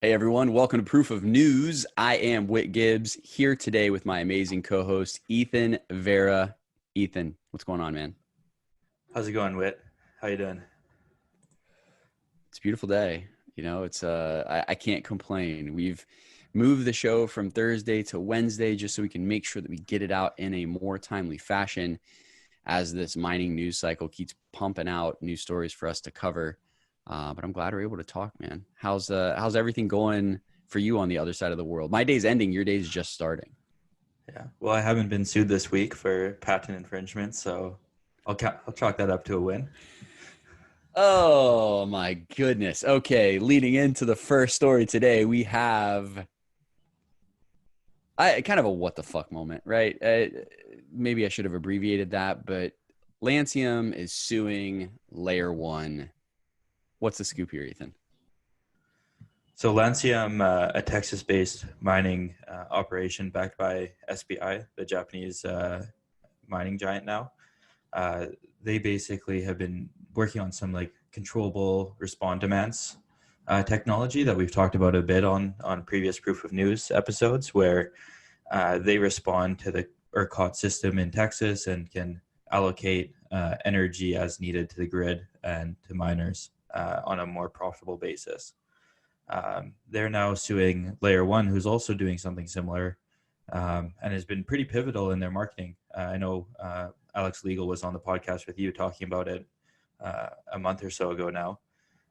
Hey everyone, welcome to Proof of News. I am Whit Gibbs here today with my amazing co-host Ethan Vera. Ethan, what's going on, man? How's it going, Whit? How you doing? It's a beautiful day. I can't complain. We've moved the show from Thursday to Wednesday just so we can make sure that we get it out in a more timely fashion as this mining news cycle keeps pumping out new stories for us to cover. But I'm glad we're able to talk, man. How's everything going for you on the other side of the world? My day's ending. Your day's just starting. Yeah. Well, I haven't been sued this week for patent infringement, so I'll chalk that up to a win. Oh my goodness. Okay, leading into the first story today, we have I kind of a what the fuck moment, right? Maybe I should have abbreviated that, but Lancium is suing Layer One. What's the scoop here, Ethan? So Lancium, a Texas-based mining operation backed by SBI, the Japanese mining giant now, uh, they basically have been working on some like controllable respond demands technology that we've talked about a bit on previous Proof of News episodes, where they respond to the ERCOT system in Texas and can allocate energy as needed to the grid and to miners on a more profitable basis. They're now suing Layer One, who's also doing something similar, and has been pretty pivotal in their marketing. I know Alex Legal was on the podcast with you talking about it a month or so ago now.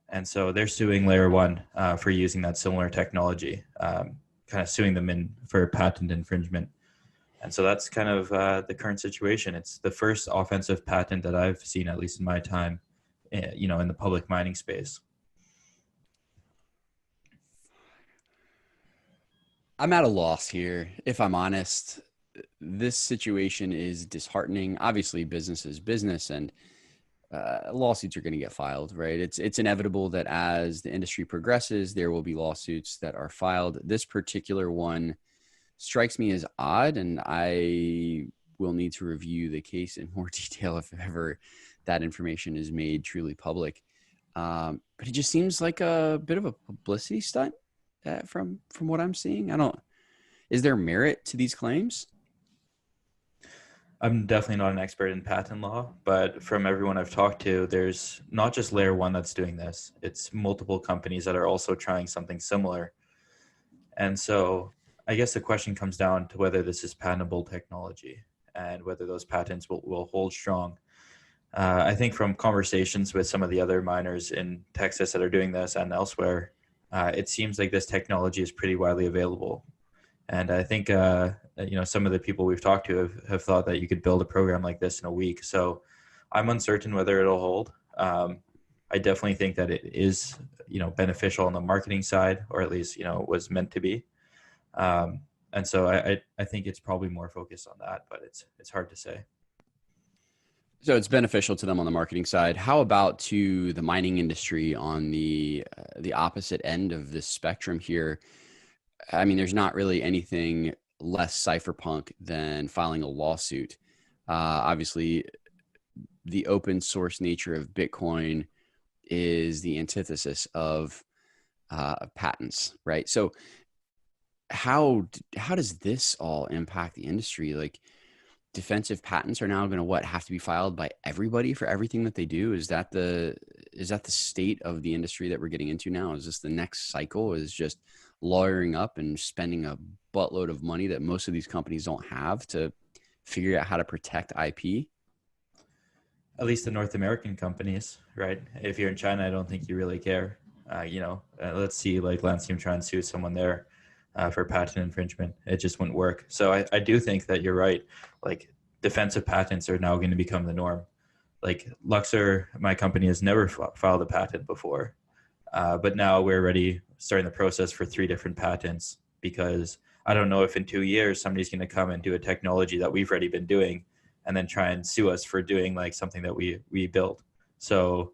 And so they're suing Layer One for using that similar technology, kind of suing them in for patent infringement. And so that's kind of the current situation. It's the first offensive patent that I've seen, at least in my time, in the public mining space. I'm at a loss here, if I'm honest. This situation is disheartening. Obviously, business is business, and lawsuits are going to get filed, right? It's inevitable that as the industry progresses, there will be lawsuits that are filed. This particular one strikes me as odd, and I will need to review the case in more detail if ever that information is made truly public. But it just seems like a bit of a publicity stunt from what I'm seeing. I don't. Is there merit to these claims? I'm definitely not an expert in patent law, but from everyone I've talked to, there's not just Layer One that's doing this. It's multiple companies that are also trying something similar. And so I guess the question comes down to whether this is patentable technology and whether those patents will hold strong. I think from conversations with some of the other miners in Texas that are doing this and elsewhere, it seems like this technology is pretty widely available. And I think some of the people we've talked to have thought that you could build a program like this in a week. So I'm uncertain whether it'll hold. I definitely think that it is beneficial on the marketing side, or at least was meant to be. And so I think it's probably more focused on that, but it's hard to say. So it's beneficial to them on the marketing side. How about to the mining industry on the opposite end of this spectrum here? I mean, there's not really anything less cypherpunk than filing a lawsuit. Obviously, the open source nature of Bitcoin is the antithesis of patents, right? So how does this all impact the industry? Like defensive patents are now going to what have to be filed by everybody for everything that they do? Is that the state of the industry that we're getting into now? Is this the next cycle? Is just lawyering up and spending a buttload of money that most of these companies don't have to figure out how to protect IP? At least the North American companies, right? If you're in China, I don't think you really care. Let's see, like Lancium try and sue someone there for patent infringement. It just wouldn't work. So I do think that you're right. Like defensive patents are now going to become the norm. Like Luxor, my company has never filed a patent before, but now we're already starting the process for 3 different patents because I don't know if in 2 years somebody's going to come and do a technology that we've already been doing and then try and sue us for doing like something that we built. So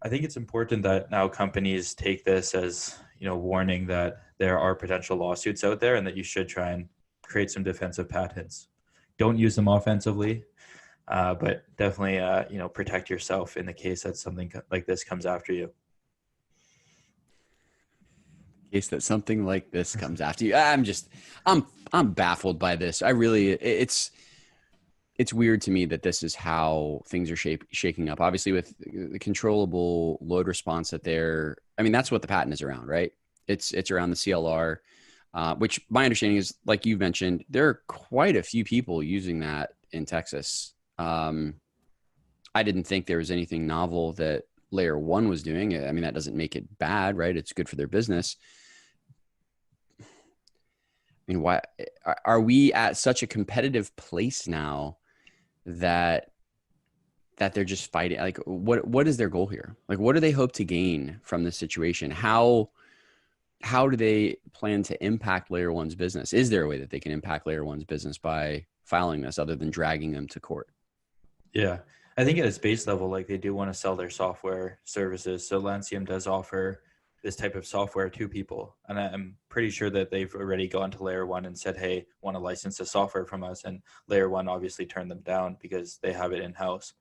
I think it's important that now companies take this as warning that there are potential lawsuits out there and that you should try and create some defensive patents. Don't use them offensively, but definitely protect yourself in the case that something like this comes after you. case that something like this comes after you. I'm baffled by this. I really, it's weird to me that this is how things are shaking up. Obviously, with the controllable load response that I mean, that's what the patent is around, right? It's around the CLR, which my understanding is, like you mentioned, there are quite a few people using that in Texas. I didn't think there was anything novel that Layer One was doing. I mean, that doesn't make it bad, right? It's good for their business. I mean, why are we at such a competitive place now that they're just fighting? Like, what is their goal here? Like, what do they hope to gain from this situation? How do they plan to impact Layer One's business? Is there a way that they can impact Layer One's business by filing this, other than dragging them to court? Yeah. I think at its base level, like they do want to sell their software services. So Lancium does offer this type of software to people. And I'm pretty sure that they've already gone to Layer One and said, hey, want to license the software from us. And Layer One obviously turned them down because they have it in-house.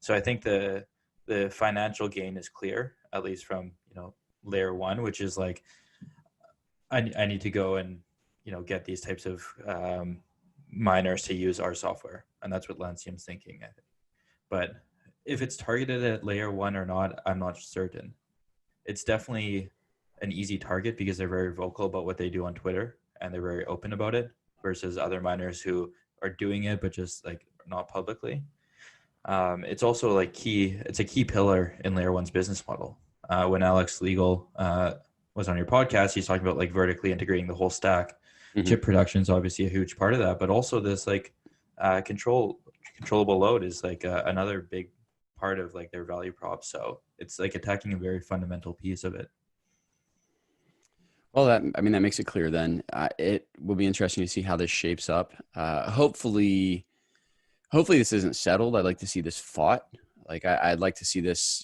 So I think the financial gain is clear, at least from, Layer One, which is like, I need to go and, get these types of miners to use our software. And that's what Lancium's thinking. But if it's targeted at Layer One or not, I'm not certain. It's definitely an easy target because they're very vocal about what they do on Twitter and they're very open about it, versus other miners who are doing it but just like not publicly. It's also like key. It's a key pillar in Layer One's business model. When Alex Legal was on your podcast, he's talking about like vertically integrating the whole stack. Mm-hmm. Chip production is obviously a huge part of that, but also this like controllable load is like another big part of like their value prop. So it's like attacking a very fundamental piece of it. Well, that makes it clear then. It will be interesting to see how this shapes up. Hopefully this isn't settled. I'd like to see this fought. Like I'd like to see this,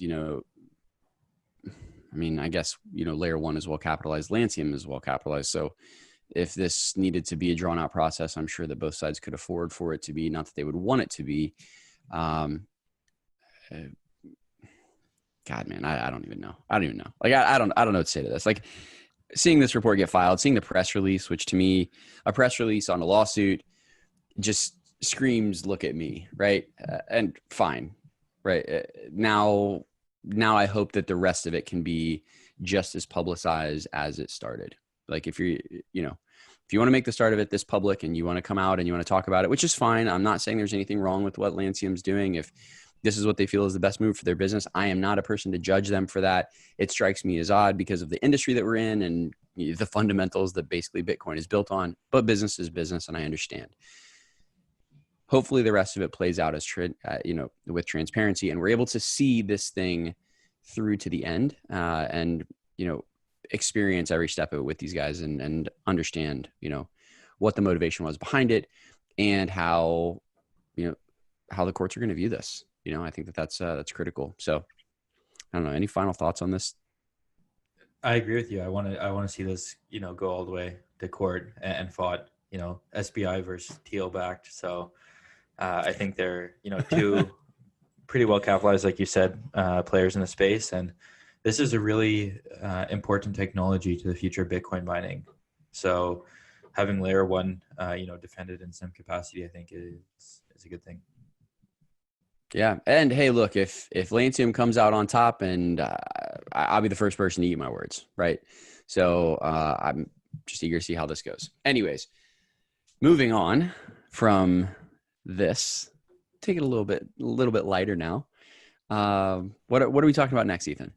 I guess, Layer One is well capitalized. Lancium is well capitalized. So if this needed to be a drawn out process, I'm sure that both sides could afford for it to be, not that they would want it to be. God, man, I don't even know. Like, I don't know what to say to this. Like, seeing this report get filed, seeing the press release, which to me, a press release on a lawsuit just screams, look at me, right? And fine, right? Now I hope that the rest of it can be just as publicized as it started. Like if you want to make the start of it this public and you want to come out and you want to talk about it, which is fine. I'm not saying there's anything wrong with what Lancium's doing. If this is what they feel is the best move for their business, I am not a person to judge them for that. It strikes me as odd because of the industry that we're in and the fundamentals that basically Bitcoin is built on, but business is business, and I understand. Hopefully the rest of it plays out as, with transparency, and we're able to see this thing through to the end and, experience every step of it with these guys and understand, what the motivation was behind it and how the courts are going to view this. I think that's critical. So I don't know. Any final thoughts on this? I agree with you. I want to see this, go all the way to court and fought, SBI versus Teal backed. So I think they're, two pretty well capitalized, like you said, players in the space. And this is a really important technology to the future of Bitcoin mining. So having Layer One, defended in some capacity, I think is a good thing. Yeah. And hey, look, if Lancium comes out on top, and I'll be the first person to eat my words, right? So I'm just eager to see how this goes. Anyways, moving on from this, take it a little bit lighter now. What are we talking about next, Ethan?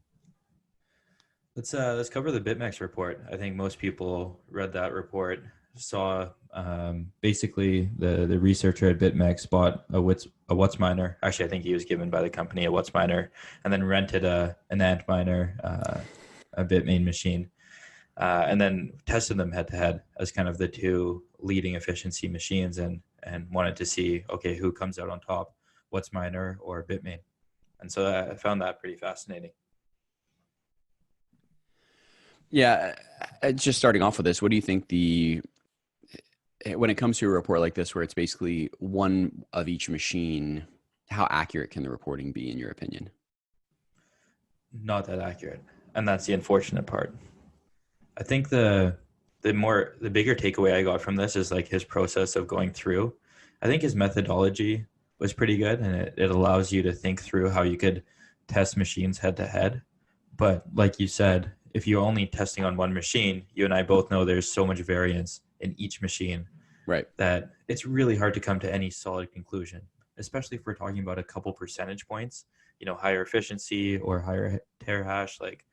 Let's cover the BitMEX report. I think most people read that report, saw basically the researcher at BitMEX bought a WhatsMiner. Actually, I think he was given by the company a WhatsMiner, and then rented an Antminer, a Bitmain machine, and then tested them head to head as kind of the two leading efficiency machines, and wanted to see, okay, who comes out on top, WhatsMiner or Bitmain. And so I found that pretty fascinating. Yeah, just starting off with this, what do you think when it comes to a report like this, where it's basically one of each machine, how accurate can the reporting be, in your opinion? Not that accurate. And that's the unfortunate part. I think the bigger takeaway I got from this is like his process of going through. I think his methodology was pretty good, and it allows you to think through how you could test machines head to head. But like you said, if you're only testing on one machine, you and I both know there's so much variance in each machine Right. that it's really hard to come to any solid conclusion, especially if we're talking about a couple percentage points, higher efficiency or higher terahash. Like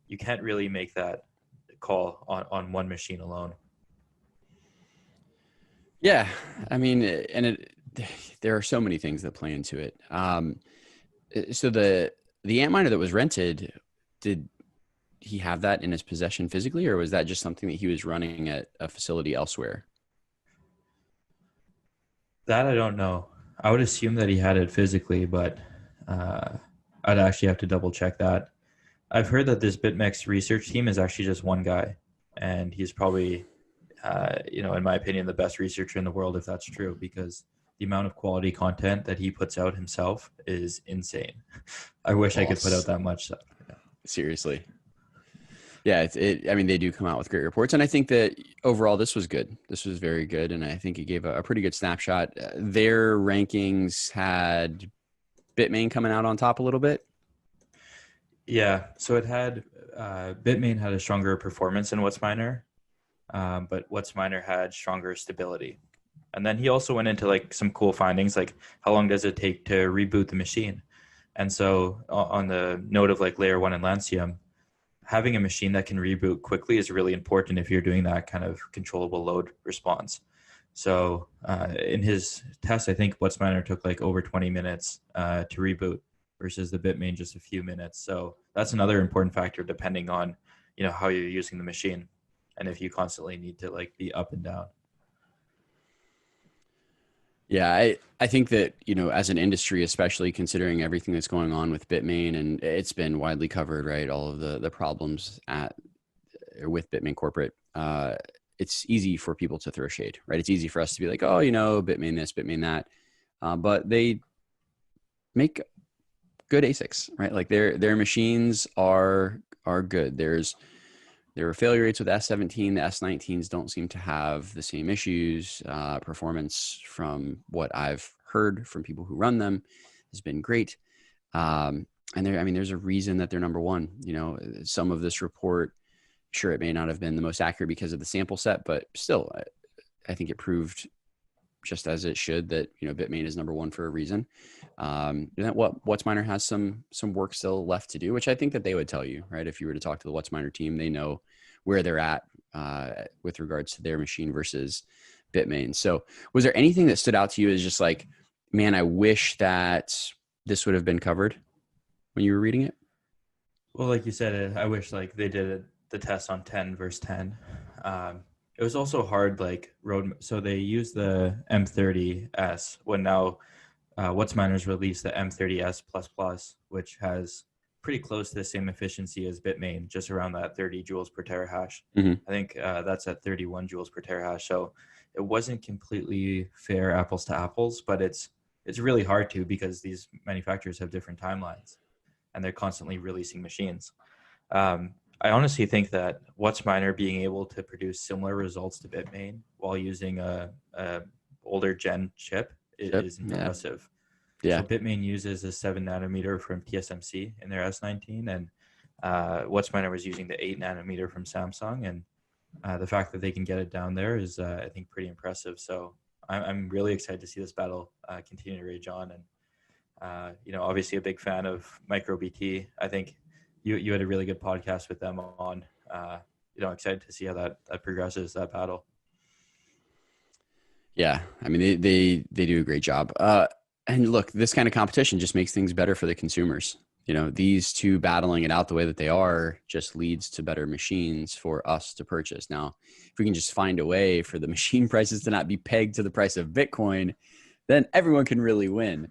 you can't really make that call on one machine alone. Yeah. I mean, there are so many things that play into it. So the Antminer that was rented, did he have that in his possession physically, or was that just something that he was running at a facility elsewhere? That I don't know. I would assume that he had it physically, but uh, I'd actually have to double check that. I've heard that this BitMEX research team is actually just one guy, and he's probably, in my opinion, the best researcher in the world if that's true, because the amount of quality content that he puts out himself is insane. I wish I could put out Boss. that much. Seriously. Yeah, I mean, they do come out with great reports, and I think that overall this was good. This was very good, and I think it gave a pretty good snapshot. Their rankings had Bitmain coming out on top a little bit. Yeah, so it had Bitmain had a stronger performance than WhatsMiner, but WhatsMiner had stronger stability. And then he also went into like some cool findings, like how long does it take to reboot the machine? And so on the note of like layer one and Lancium, having a machine that can reboot quickly is really important if you're doing that kind of controllable load response. So in his test, I think WhatsMiner took like over 20 minutes to reboot versus the Bitmain just a few minutes. So that's another important factor depending on, how you're using the machine and if you constantly need to like be up and down. Yeah, I think that, as an industry, especially considering everything that's going on with Bitmain, and it's been widely covered, right? All of the problems with Bitmain corporate, it's easy for people to throw shade, right? It's easy for us to be like, oh, Bitmain this, Bitmain that, but they make good ASICs, right? Like their machines are good. There were failure rates with S17. The S19s don't seem to have the same issues. Performance, from what I've heard from people who run them, has been great. And there's a reason that they're number one. Some of this report, sure, it may not have been the most accurate because of the sample set, but still, I think it proved, just as it should, that Bitmain is number one for a reason. And that WhatsMiner has some work still left to do, which I think that they would tell you, right? If you were to talk to the WhatsMiner team, they know where they're at with regards to their machine versus Bitmain. So was there anything that stood out to you as just like, man, I wish that this would have been covered when you were reading it? Well, like you said, I wish like they did the test on 10 versus 10. It was also hard, like road. So they used the M30S when now WhatsMiners released the M30S++, which has pretty close to the same efficiency as Bitmain, just around that 30 joules per terahash. Mm-hmm. I think that's at 31 joules per terahash. So it wasn't completely fair apples to apples, but it's really hard to, because these manufacturers have different timelines and they're constantly releasing machines. I honestly think that WhatsMiner being able to produce similar results to Bitmain while using a older gen chip is impressive. Yeah. So Bitmain uses a 7 nanometer from TSMC in their S19, and WhatsMiner was using the 8 nanometer from Samsung. And the fact that they can get it down there is, I think, pretty impressive. So I'm really excited to see this battle continue to rage on. And obviously a big fan of MicroBT. I think you had a really good podcast with them on. Excited to see how that progresses, that battle. Yeah, I mean they do a great job. And look, this kind of competition just makes things better for the consumers. These two battling it out the way that they are just leads to better machines for us to purchase. Now, if we can just find a way for the machine prices to not be pegged to the price of Bitcoin, then everyone can really win.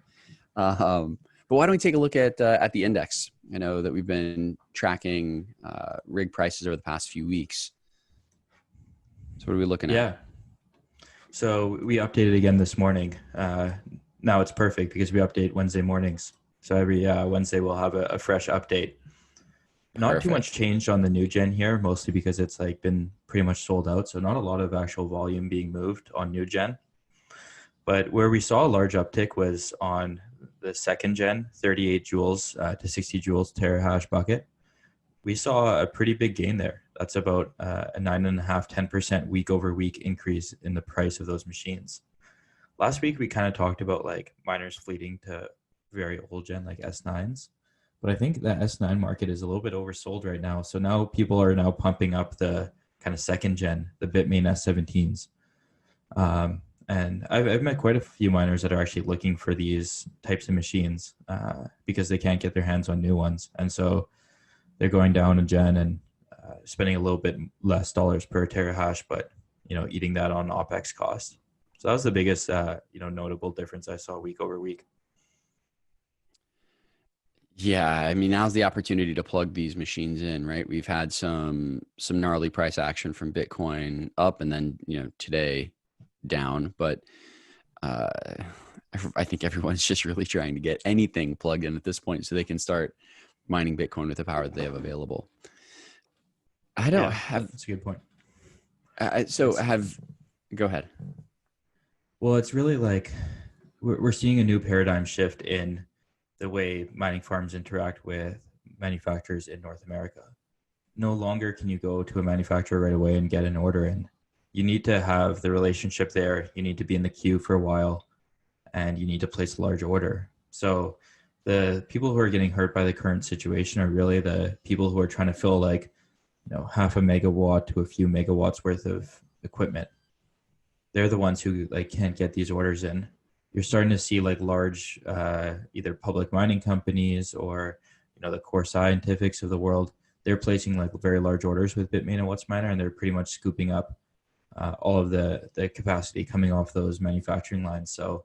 But why don't we take a look at the index? I know that we've been tracking rig prices over the past few weeks. So what are we looking at? Yeah. So we updated again this morning. Now it's perfect because we update Wednesday mornings. So every Wednesday we'll have a fresh update. Not too much Perfect. change on the new gen here, mostly because it's like been pretty much sold out. So not a lot of actual volume being moved on new gen. But where we saw a large uptick was on the second gen, 38 joules to 60 joules terahash bucket. We saw a pretty big gain there. That's about a 9.5, 10% week over week increase in the price of those machines. Last week, we kind of talked about like miners fleeting to very old gen like S9s. But I think the S9 market is a little bit oversold right now. So now people are now pumping up the kind of second gen, the Bitmain S17s. And I've met quite a few miners that are actually looking for these types of machines because they can't get their hands on new ones. And so they're going down a gen and spending a little bit less dollars per terahash, but eating that on OpEx cost. So that was the biggest notable difference I saw week over week. Yeah, I mean, now's the opportunity to plug these machines in, right? We've had some gnarly price action from Bitcoin up, and then today down. But uh, I think everyone's just really trying to get anything plugged in at this point, so they can start mining Bitcoin with the power that they have available. I don't Yeah, have. that's a good point. So It's have. Go ahead. Well, it's really like we're seeing a new paradigm shift in the way mining farms interact with manufacturers in North America. No longer can you go to a manufacturer right away and get an order in. You need to have the relationship there. You need to be in the queue for a while, and you need to place a large order. So the people who are getting hurt by the current situation are really the people who are trying to fill like half a megawatt to a few megawatts worth of equipment. They're the ones who like can't get these orders in. You're starting to see like large either public mining companies or the core scientifics of the world. They're placing like very large orders with Bitmain and WhatsMiner, and they're pretty much scooping up all of the capacity coming off those manufacturing lines. So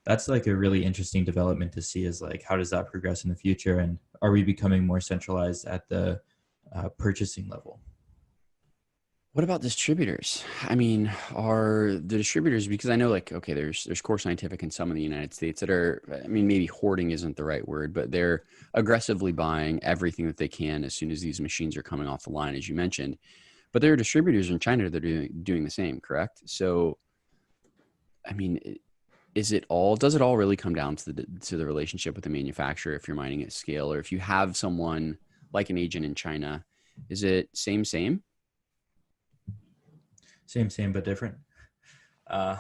that's like a really interesting development to see, is like how does that progress in the future, and are we becoming more centralized at the purchasing level? What about distributors? I mean, are the distributors, because I know like okay, there's Core Scientific and some in the United States that are, I mean, maybe hoarding isn't the right word, but they're aggressively buying everything that they can as soon as these machines are coming off the line, as you mentioned. But there are distributors in China that are doing the same, correct? So, I mean, does it all really come down to the relationship with the manufacturer if you're mining at scale, or if you have someone like an agent in China, is it same? Same, but different. Uh,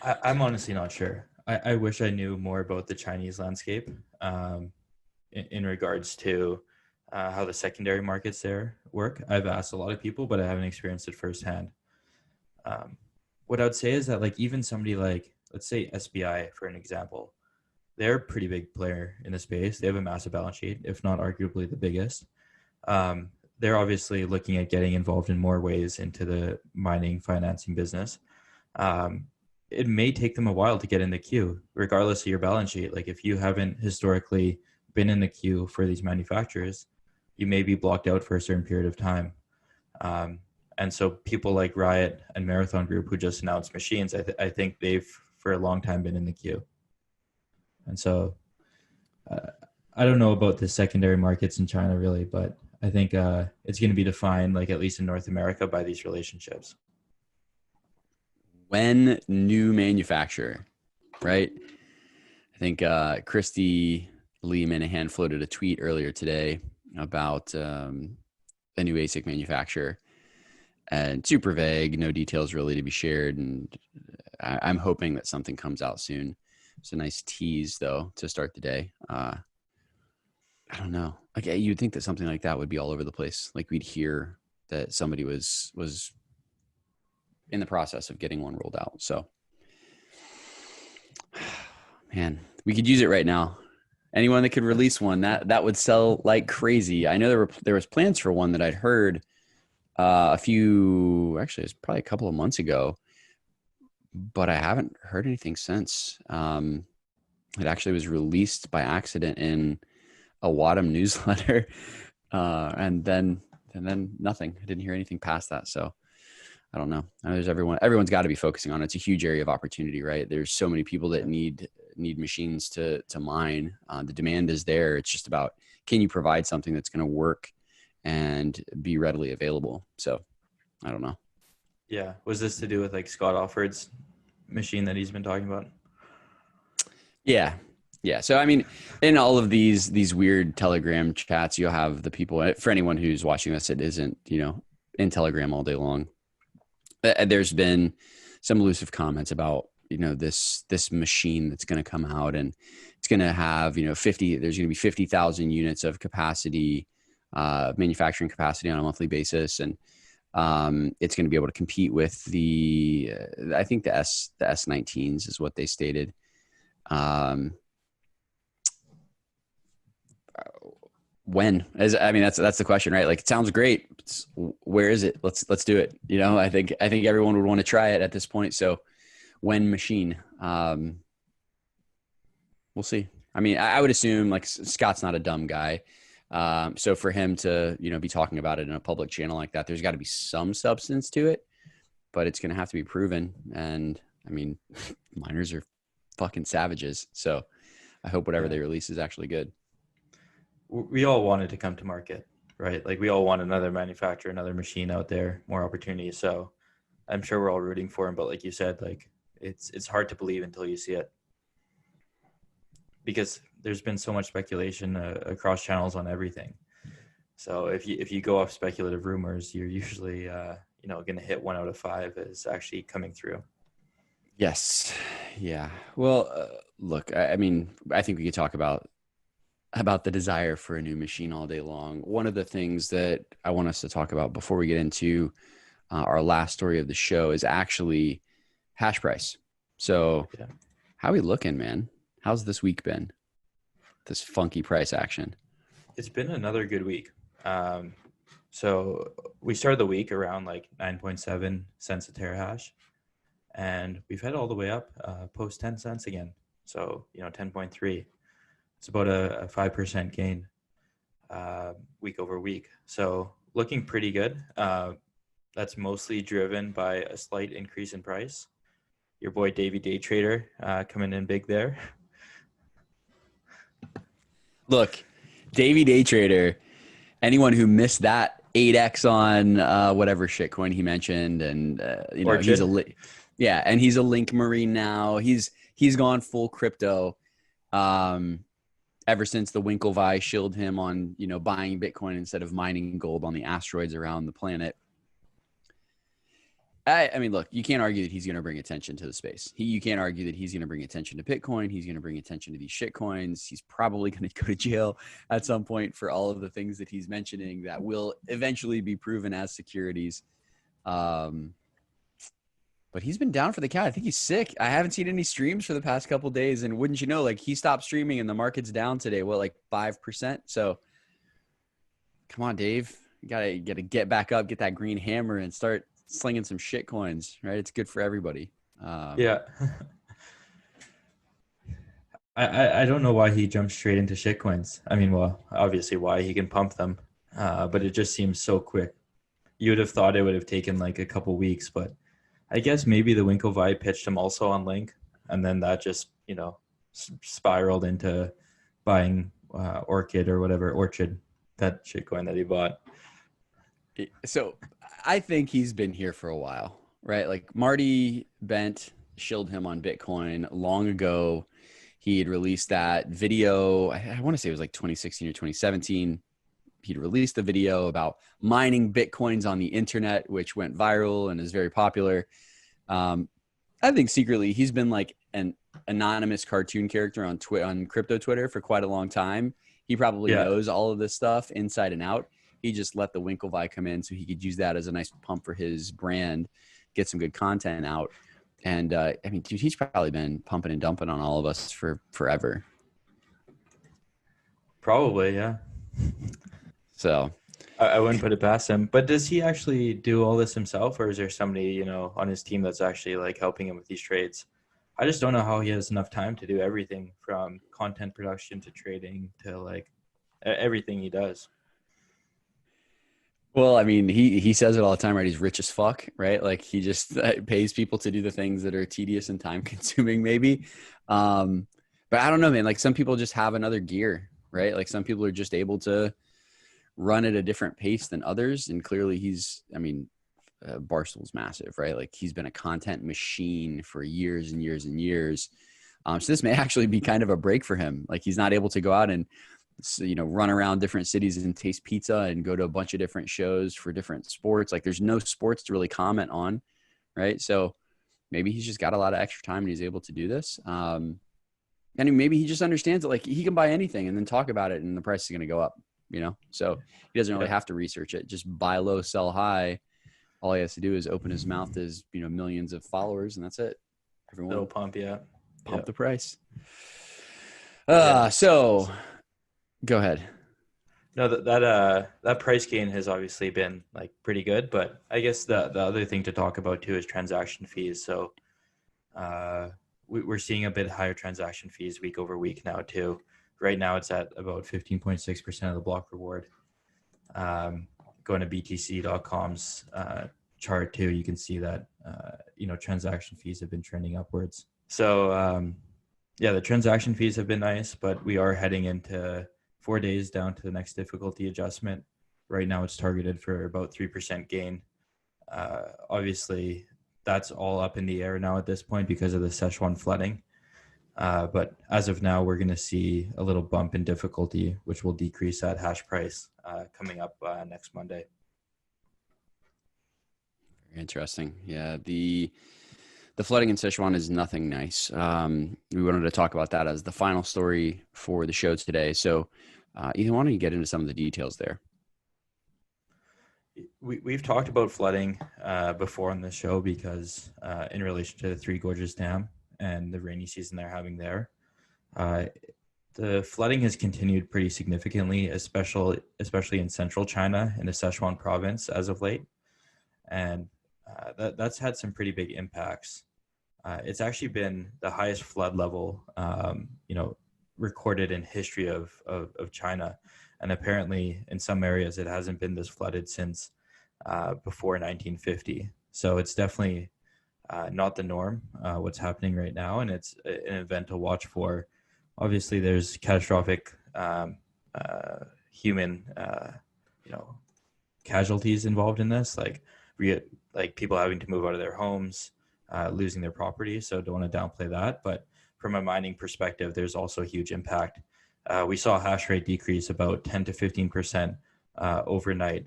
I'm honestly not sure. I wish I knew more about the Chinese landscape in regards to how the secondary markets there work. I've asked a lot of people, but I haven't experienced it firsthand. Um, what I would say is that like even somebody like, let's say SBI, for an example, they're a pretty big player in the space. They have a massive balance sheet, if not arguably the biggest. They're obviously looking at getting involved in more ways into the mining financing business. Um, it may take them a while to get in the queue, regardless of your balance sheet. Like if you haven't historically been in the queue for these manufacturers, you may be blocked out for a certain period of time. Um, and so people like Riot and Marathon Group, who just announced machines, I think they've for a long time been in the queue. And so uh, I don't know about the secondary markets in China really, but I think it's going to be defined, like at least in North America, by these relationships. When new manufacturer, right? I think Christy Lee Minahan floated a tweet earlier today about a new ASIC manufacturer, and super vague, no details really to be shared. And I'm hoping that something comes out soon. It's a nice tease though to start the day. I don't know. Like you'd think that something like that would be all over the place. Like we'd hear that somebody was in the process of getting one rolled out. So, man, we could use it right now. Anyone that could release one that would sell like crazy. I know there was plans for one that I'd heard actually it's probably a couple of months ago, but I haven't heard anything since. It actually was released by accident in a Wadham newsletter, and then nothing. I didn't hear anything past that. So I don't know. I know everyone's got to be focusing on it. It's a huge area of opportunity, right? There's so many people that need machines to mine. The demand is there. It's just about can you provide something that's going to work and be readily available? So I don't know. Yeah. Was this to do with like Scott Alford's machine that he's been talking about? Yeah. Yeah. So, I mean, in all of these weird Telegram chats, you'll have the people, for anyone who's watching this, it isn't, in Telegram all day long. There's been some elusive comments about, this machine that's going to come out, and it's going to have, there's going to be 50,000 units of capacity, manufacturing capacity on a monthly basis. And it's going to be able to compete with I think the S19s is what they stated. When? That's the question, right? Like, it sounds great. Where is it? Let's do it. I think everyone would want to try it at this point. So when machine, we'll see. I mean, I would assume, like, Scott's not a dumb guy. So for him to, be talking about it in a public channel like that, there's got to be some substance to it, but it's going to have to be proven. And I mean, miners are fucking savages. So I hope whatever they release is actually good. We all wanted to come to market, right? Like, we all want another manufacturer, another machine out there, more opportunities. So I'm sure we're all rooting for him. But like you said, like, it's hard to believe until you see it, because there's been so much speculation across channels on everything. So if you go off speculative rumors, you're usually going to hit 1 out of 5 as actually coming through. Yes. Yeah. Well, look, I mean, I think we could talk about the desire for a new machine all day long. One of the things that I want us to talk about before we get into our last story of the show is actually hash price. So how are we looking, man? How's this week been? This funky price action. It's been another good week. So we started the week around like 9.7 cents a terahash, and we've had all the way up post 10 cents again. So, 10.3. It's about a 5% gain week over week. So looking pretty good. That's mostly driven by a slight increase in price. Your boy Davey Day Trader coming in big there. Look, Davey Day Trader, anyone who missed that 8x on whatever shitcoin he mentioned, and he's and he's a Link Marine now. He's gone full crypto. Ever since the Winklevi shilled him on, buying Bitcoin instead of mining gold on the asteroids around the planet. I mean, look, you can't argue that he's going to bring attention to the space. You can't argue that he's going to bring attention to Bitcoin. He's going to bring attention to these shitcoins. He's probably going to go to jail at some point for all of the things that he's mentioning that will eventually be proven as securities. But he's been down for the count. I think he's sick. I haven't seen any streams for the past couple of days. And wouldn't you know, like, he stopped streaming and the market's down today. What, like 5%? So come on, Dave. You gotta get back up, get that green hammer, and start slinging some shit coins, right? It's good for everybody. Yeah. I don't know why he jumped straight into shit coins. I mean, well, obviously why he can pump them, but it just seems so quick. You would have thought it would have taken like a couple weeks, but I guess maybe the Winklevi pitched him also on Link, and then that just, spiraled into buying Orchid, that shitcoin that he bought. So I think he's been here for a while, right? Like, Marty Bent shilled him on Bitcoin long ago. He had released that video. I want to say it was like 2016 or 2017. He'd released the video about mining Bitcoins on the internet, which went viral and is very popular. I think secretly he's been like an anonymous cartoon character on crypto Twitter for quite a long time. He probably knows all of this stuff inside and out. He just let the Winklevi come in so he could use that as a nice pump for his brand, get some good content out. And I mean, dude, he's probably been pumping and dumping on all of us for forever. Probably, yeah. So I wouldn't put it past him. But does he actually do all this himself, or is there somebody, on his team that's actually like helping him with these trades? I just don't know how he has enough time to do everything from content production to trading to like everything he does. Well, I mean, he says it all the time, right? He's rich as fuck, right? Like, he just pays people to do the things that are tedious and time consuming, maybe. But I don't know, man. Like, some people just have another gear, right? Like some people are just able to run at a different pace than others. And clearly Barstool's massive, right? Like he's been a content machine for years and years and years. So this may actually be kind of a break for him. Like he's not able to go out and, run around different cities and taste pizza and go to a bunch of different shows for different sports. Like there's no sports to really comment on, right? So maybe he's just got a lot of extra time and he's able to do this. And maybe he just understands that like he can buy anything and then talk about it and the price is going to go up, so he doesn't really have to research it. Just buy low, sell high. All he has to do is open his mouth to his, millions of followers, and that's it. Everyone Little pump the price. Yeah. So go ahead. No, that price gain has obviously been like pretty good, but I guess the other thing to talk about too is transaction fees. So we're seeing a bit higher transaction fees week over week now too. Right now it's at about 15.6% of the block reward. Going to BTC.com's chart too, you can see that transaction fees have been trending upwards. So the transaction fees have been nice, but we are heading into 4 days down to the next difficulty adjustment. Right now it's targeted for about 3% gain. Obviously that's all up in the air now at this point because of the Sichuan flooding. But as of now, we're going to see a little bump in difficulty, which will decrease that hash price coming up next Monday. Very interesting. Yeah, the flooding in Sichuan is nothing nice. We wanted to talk about that as the final story for the show today. So, Ethan, why don't you get into some of the details there? We've talked about flooding before on this show because in relation to the Three Gorges Dam and the rainy season they're having there, the flooding has continued pretty significantly, especially in central China in the Sichuan province as of late, and that's had some pretty big impacts. It's actually been the highest flood level, recorded in history of China, and apparently in some areas it hasn't been this flooded since before 1950. So it's definitely not the norm, what's happening right now, and it's an event to watch for. Obviously, there's catastrophic human, casualties involved in this, like people having to move out of their homes, losing their property. So don't want to downplay that. But from a mining perspective, there's also a huge impact. We saw hash rate decrease about 10 to 15% overnight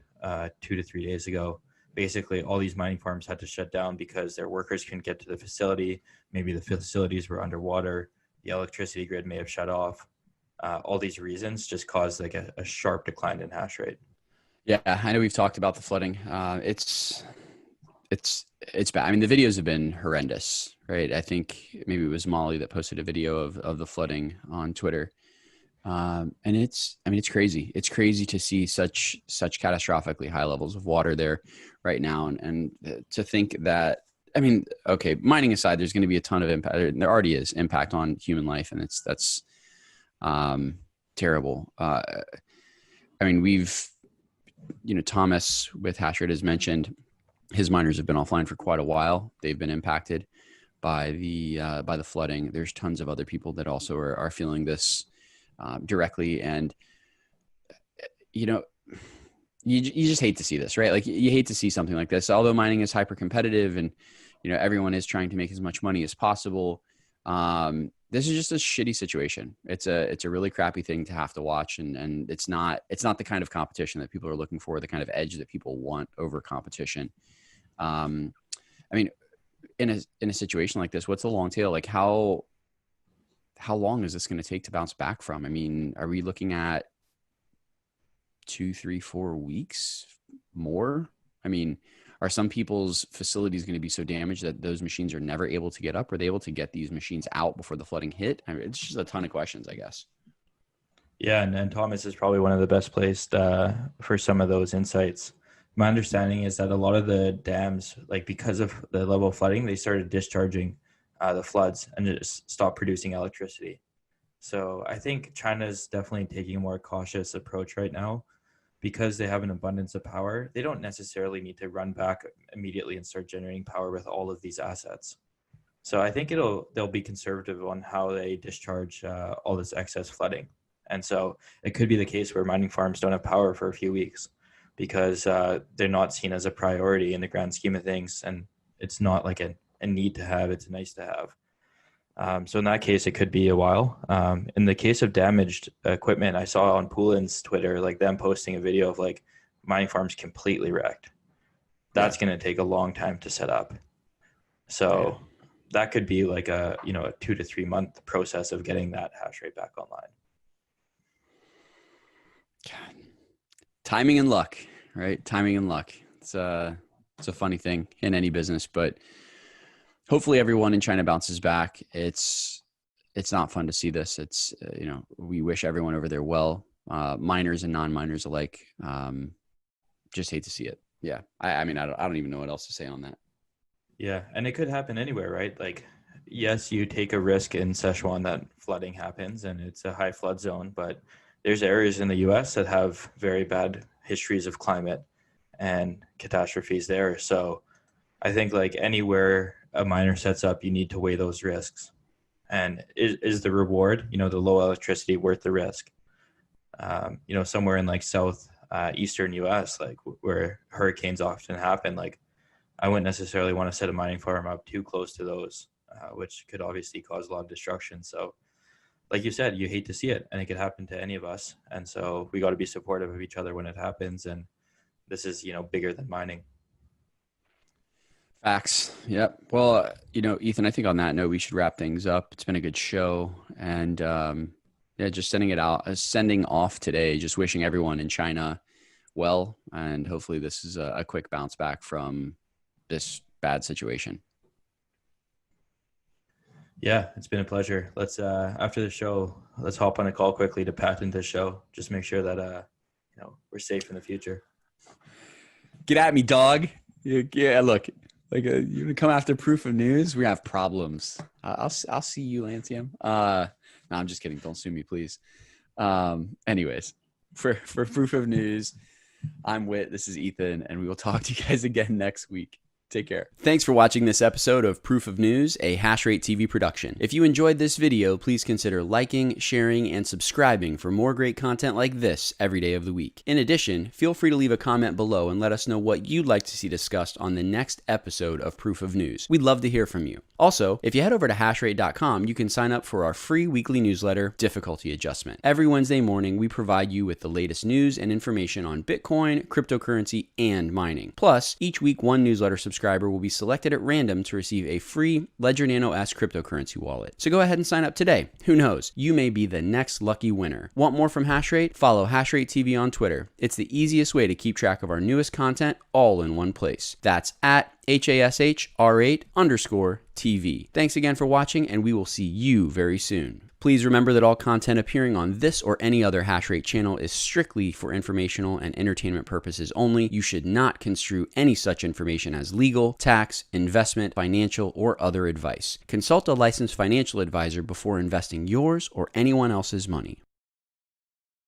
2 to 3 days ago. Basically, all these mining farms had to shut down because their workers couldn't get to the facility. Maybe the facilities were underwater. The electricity grid may have shut off. All these reasons just caused like a sharp decline in hash rate. Yeah, I know we've talked about the flooding. It's bad. I mean, the videos have been horrendous, right? I think maybe it was Molly that posted a video of the flooding on Twitter. And it's crazy. It's crazy to see such catastrophically high levels of water there right now. And to think that, I mean, okay, mining aside, there's going to be a ton of impact. There already is impact on human life, and that's terrible. I mean, Thomas with Hashrate has mentioned his miners have been offline for quite a while. They've been impacted by the flooding. There's tons of other people that also are feeling this directly, and you just hate to see this, right? Like you hate to see something like this. Although mining is hyper competitive, and everyone is trying to make as much money as possible. This is just a shitty situation. It's a really crappy thing to have to watch, and it's not the kind of competition that people are looking for, the kind of edge that people want over competition. I mean, in a situation like this, what's the long tail? Like how long is this going to take to bounce back from? I mean, are we looking at 2, 3, 4 weeks more? I mean, are some people's facilities going to be so damaged that those machines are never able to get up? Are they able to get these machines out before the flooding hit? I mean, it's just a ton of questions, I guess. Yeah, and Thomas is probably one of the best placed for some of those insights. My understanding is that a lot of the dams, like because of the level of flooding, they started discharging the floods and just stopped producing electricity. So I think China is definitely taking a more cautious approach right now because they have an abundance of power. They don't necessarily need to run back immediately and start generating power with all of these assets. So I think they'll be conservative on how they discharge all this excess flooding. And so it could be the case where mining farms don't have power for a few weeks because they're not seen as a priority in the grand scheme of things. And it's not like a need to have, it's a nice to have. So in that case, it could be a while. In the case of damaged equipment, I saw on Poolin's Twitter, like them posting a video of like mining farms completely wrecked. That's going to take a long time to set up. So that could be like a 2 to 3 month process of getting that hash rate back online. God. Timing and luck, right? Timing and luck. It's a funny thing in any business, but hopefully everyone in China bounces back. It's not fun to see this. It's we wish everyone over there well, miners and non-miners alike. Just hate to see it. Yeah, I mean I don't even know what else to say on that. Yeah, and it could happen anywhere, right? Like, yes, you take a risk in Sichuan that flooding happens and it's a high flood zone, but there's areas in the US that have very bad histories of climate and catastrophes there. So I think like anywhere a miner sets up, you need to weigh those risks. And is the reward, the low electricity worth the risk? Somewhere in like eastern US, like where hurricanes often happen, like I wouldn't necessarily want to set a mining farm up too close to those, which could obviously cause a lot of destruction. So like you said, you hate to see it, and it could happen to any of us. And so we got to be supportive of each other when it happens. And this is, bigger than mining. Facts. Yep. Well, Ethan, I think on that note, we should wrap things up. It's been a good show. And just sending off today, just wishing everyone in China well. And hopefully this is a quick bounce back from this bad situation. Yeah, it's been a pleasure. Let's after the show, let's hop on a call quickly to patent this show. Just make sure that we're safe in the future. Get at me, dog. Yeah, look, like you gonna come after Proof of News? We have problems. I'll see you, Lancium. No, I'm just kidding. Don't sue me, please. Anyways, for Proof of News, I'm Whit. This is Ethan, and we will talk to you guys again next week. Take care. Thanks for watching this episode of Proof of News, a Hashrate TV production. If you enjoyed this video, please consider liking, sharing, and subscribing for more great content like this every day of the week. In addition, feel free to leave a comment below and let us know what you'd like to see discussed on the next episode of Proof of News. We'd love to hear from you. Also, if you head over to hashrate.com, you can sign up for our free weekly newsletter, Difficulty Adjustment. Every Wednesday morning, we provide you with the latest news and information on Bitcoin, cryptocurrency, and mining. Plus, each week, one newsletter subscriber will be selected at random to receive a free Ledger Nano S cryptocurrency wallet. So go ahead and sign up today. Who knows? You may be the next lucky winner. Want more from Hashrate? Follow Hashrate TV on Twitter. It's the easiest way to keep track of our newest content all in one place. That's at HASHR8_TV. Thanks again for watching, and we will see you very soon. Please remember that all content appearing on this or any other Hashrate channel is strictly for informational and entertainment purposes only. You should not construe any such information as legal, tax, investment, financial, or other advice. Consult a licensed financial advisor before investing yours or anyone else's money.